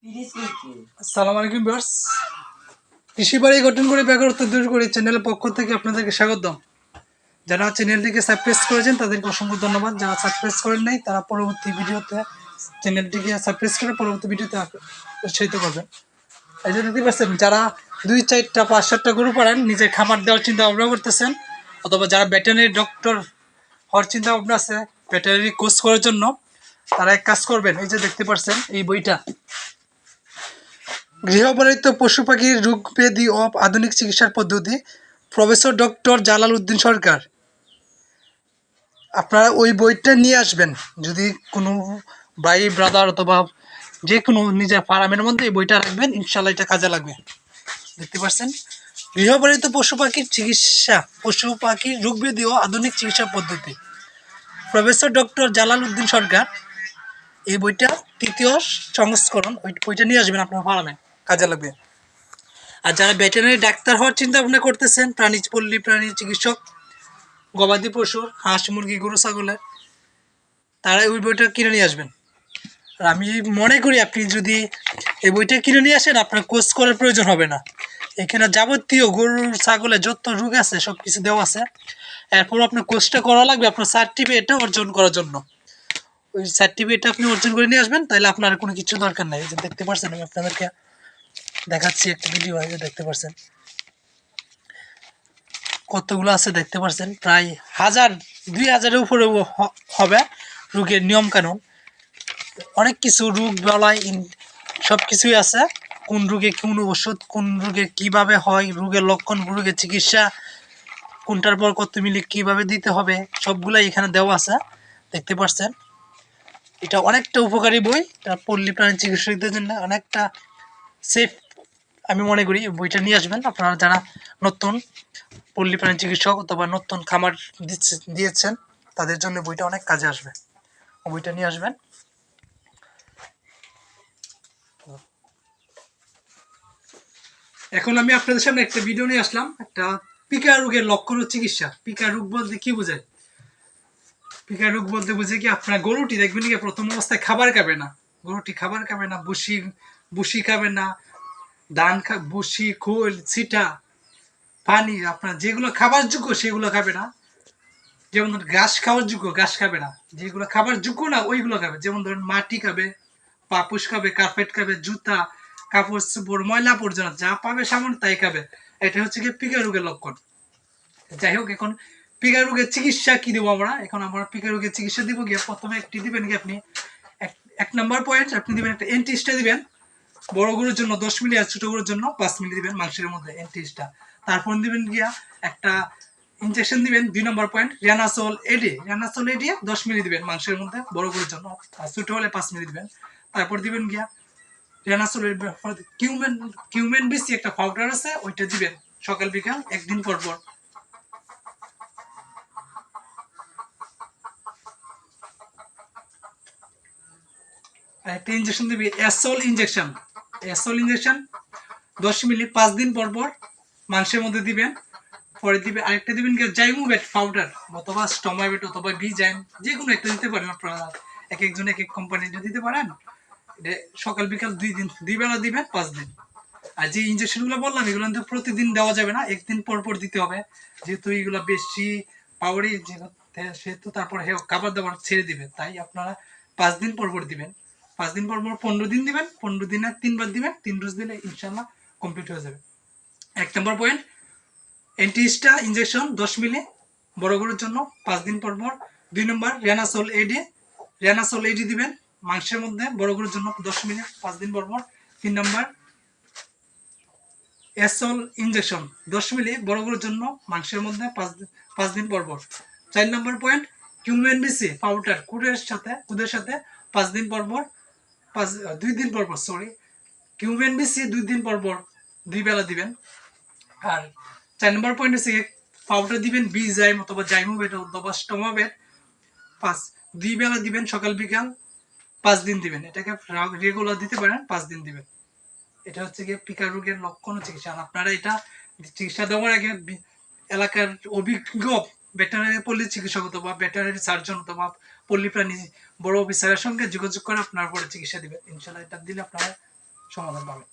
আসসালামু আলাইকুম ভিউয়ার্স, কৃষি বাড়ি গঠন করে বেকারত্ব দূর করে চ্যানেলের পক্ষ থেকে আপনাদেরকে স্বাগতম। যারা চ্যানেলটিকে সাবস্ক্রাইব করেছেন তাদেরকে অসংখ্য ধন্যবাদ। যারা সাবস্ক্রাইব করেন নাই তারা পরবর্তী ভিডিওতে চ্যানেলটিকে সাবস্ক্রাইব করে পরবর্তী ভিডিওতে উৎসাহিত করবেন। এই যে দেখতে পাচ্ছেন, যারা 2-4টা 5-7টা গরু পালেন, নিজের খামার দেওয়ার চিন্তা ভাবনা করতেছেন, অথবা যারা ভেটেরিনারি ডক্টর হওয়ার চিন্তা ভাবনা আছে ভেটেরিনারি কোর্স করার জন্য, তারা এক কাজ করবেন। এই যে দেখতে পাচ্ছেন এই বইটা, গৃহপালিত পশু পাখির রোগ ব্যাধি ও আধুনিক চিকিৎসার পদ্ধতি, প্রফেসর ডক্টর জালাল উদ্দিন সরকার। আপনারা ওই বইটা নিয়ে আসবেন। যদি কোনো ভাই ব্রাদার অথবা যে কোনো নিজের ফার্মের মধ্যে এই বইটা রাখবেন, ইনশাল্লাহ এটা কাজে লাগবে। দেখতে পাচ্ছেন, গৃহপালিত পশু পাখির চিকিৎসা, পশু পাখির রোগ ব্যাধি ও আধুনিক চিকিৎসা পদ্ধতি, প্রফেসর ডক্টর জালাল উদ্দিন সরকার। এই বইটা 3য় সংস্করণ, ওই বইটা নিয়ে আসবেন আপনার ফার্মে, কাজে লাগবে। আর যারা ভেটেরিনারি ডাক্তার হওয়ার চিন্তা ভাবনা করতেছেন, পল্লী প্রাণী চিকিৎসক, গবাদি পশুর, হাঁস মুরগি গরু ছাগলের, তারা ওই বইটা কিনে নিয়ে আসবেন। আর আমি মনে করি আপনি যদি এই বইটা কিনে নিয়ে আসেন, আপনার কোর্স করার প্রয়োজন হবে না। এখানে যাবতীয় গরু ছাগলের যত রোগ আছে সব কিছু দেওয়া আছে। এরপর আপনার কোর্সটা করা লাগবে আপনার সার্টিফিকেটটা অর্জন করার জন্য। ওই সার্টিফিকেটটা আপনি অর্জন করে নিয়ে আসবেন, তাহলে আপনার কোনো কিছু দরকার নেই। যে দেখতে পাচ্ছেন, আমি আপনাদেরকে দেখাচ্ছি একটা ভিডিও, দেখতে পাচ্ছেন কতগুলো আছে, দেখতে পাচ্ছেন প্রায় 1000-2000-এর উপরে হবে রোগের নিয়ম কানুন। অনেক কিছু রোগ বলাই সব কিছুই আছে, কোন রোগে কোন ওষুধ, কোন রোগে কিভাবে হয়, রোগের লক্ষণ, রোগের চিকিৎসা, কোনটার পর কত মিলি কিভাবে দিতে হবে, সবগুলাই এখানে দেওয়া আছে। দেখতে পাচ্ছেন, এটা অনেকটা উপকারী বই। পল্লী প্রাণী চিকিৎসকদের জন্য অনেকটা সেফ আমি মনে করি। বইটা নিয়ে আসবেন আপনারা যারা নতুন পল্লী প্রাণী চিকিৎসক অথবা নতুন খামার দিয়েছেন, তাদের জন্য বইটা অনেক কাজে আসবে। বইটা নিয়ে আসবেন। এখন আমি আপনাদের সামনে একটা ভিডিও নিয়ে আসলাম, একটা পিকা রোগের লক্ষণ ও চিকিৎসা। পিকা রোগ বলতে কি বোঝায়? পিকা রোগ বলতে বুঝে কি, আপনার গরুটি দেখবেন কি প্রথম অবস্থায় খাবার খাবে না। গরুটি খাবার খাবে না, বুসি খাবে না, ধান বুসি, খোল, ছিটা, পানি, আপনার যেগুলো খাবার যোগ্য সেগুলো খাবে না। যেমন ধরুন ঘাস খাওয়ার যোগ্য ঘাস খাবে না, যেগুলো খাবার যোগ্য না ওইগুলো খাবে। যেমন ধরুন মাটি খাবে, পাপুস খাবে, কার্পেট খাবে, জুতা, কাপড় চোপড়, ময়লা আবর্জনা যা পাবে সামান্য তাই খাবে। এটা হচ্ছে কি পিকা রোগের লক্ষণ। যাই হোক, এখন পিকা রোগের চিকিৎসা কি দেবো আমরা? এখন আমরা পিকা রোগের চিকিৎসা দিব গিয়ে প্রথমে একটি দিবেন কি আপনি, 1 নম্বর পয়েন্ট আপনি দিবেন একটা এন্টিস্টা দিবেন। বড় গরুর জন্য 10 মিলি, আর ছোট গরুর জন্য 5 মিলি দিবেন মাংসের মধ্যে এন্টিস্টা। তারপর দিবেন গিয়া একটা ইনজেকশন দিবেন। 2 নম্বর পয়েন্ট রেনাসোল এডি। 10 মিলি দিবেন মাংসের মধ্যে বড় গরুর জন্য, আর ছোট হলে 5 মিলি দিবেন। তারপর দিবেন গিয়া রেনাসোল কিউমেন বিসি একটা পাউডার আছে, ওইটা দিবেন সকাল বিকাল 1 দিন পর পর। আর একটা ইনজেকশন দিবি এসল ইনজেকশন। 10 মিলি 5 দিন পর পর মাংসের মধ্যে দিবেন। পরে দিবে আরেকটা দিবেন জাইমোভেট পাউডার, অথবা স্টমাভেট অথবা বিজাইম, যে কোনো একটা দিতে পারেন আপনারা। এক একজন এক এক কোম্পানিটা দিতে পারেন। সকাল বিকাল 2 বেলা দিবেন 5 দিন। আর যে ইনজেকশনগুলো বললাম এগুলো কিন্তু প্রতিদিন দেওয়া যাবে না, 1 দিন পর পর দিতে হবে, যেহেতু এগুলো বেশি পাওয়ারি সেহেতু। তারপর খাবার দাবার ছেড়ে দিবে, তাই আপনারা 5 দিন পর পর দিবেন। 5 দিন পর পর 15 দিন দিবেন। 15 দিনে 3 বার দিবেন। 3 ডোজ দিলে ইনশাল্লাহ কমপ্লিট হয়ে যাবে। 1 নম্বর পয়েন্ট এন্টিস্টা ইনজেকশন 10 মিলি বড় গরুর জন্য 5 দিন পর পর। 2 নম্বর রেনাসোল এডি দিবেন মাংসের মধ্যে বড় গরুর জন্য 10 মিলি 5 দিন পর পর। 3 নম্বর এসল ইনজেকশন 10 মিলি বড় গরুর জন্য মাংসের মধ্যে 5 দিন পর পর। 4 নম্বর পয়েন্ট কিউমেন বিসি পাউডার কুদের সাথে 5 দিন পর পর, 2 দিন পর পর, সরি, কিউমেন বিসি 2 দিন পর পর 2 বেলা দিবেন। আর 4 নম্বর পয়েন্ট হচ্ছে পাউডার দিবেন বিজাইম অথবা জাইমোভেট অথবা স্টমাভেট 2 বেলা দিবেন সকাল বিকাল 5 দিন দিবেন। এটাকে রেগুলার দিতে পারেন, 5 দিন দিবেন। এটা হচ্ছে গিয়ে পিকা রোগের লক্ষণ ও চিকিৎসা। আপনারা এটা চিকিৎসা দেওয়ার আগে এলাকার অভিজ্ঞ ভেটেরিনারি পল্লী চিকিৎসক অথবা ভেটেরিনারি সার্জন অথবা পল্লী প্রাণী বড় অফিসারের সঙ্গে যোগাযোগ করে আপনার পরে চিকিৎসা দিবেন। ইনশাল্লাহ এটা দিলে আপনারা সমাধান পাবে।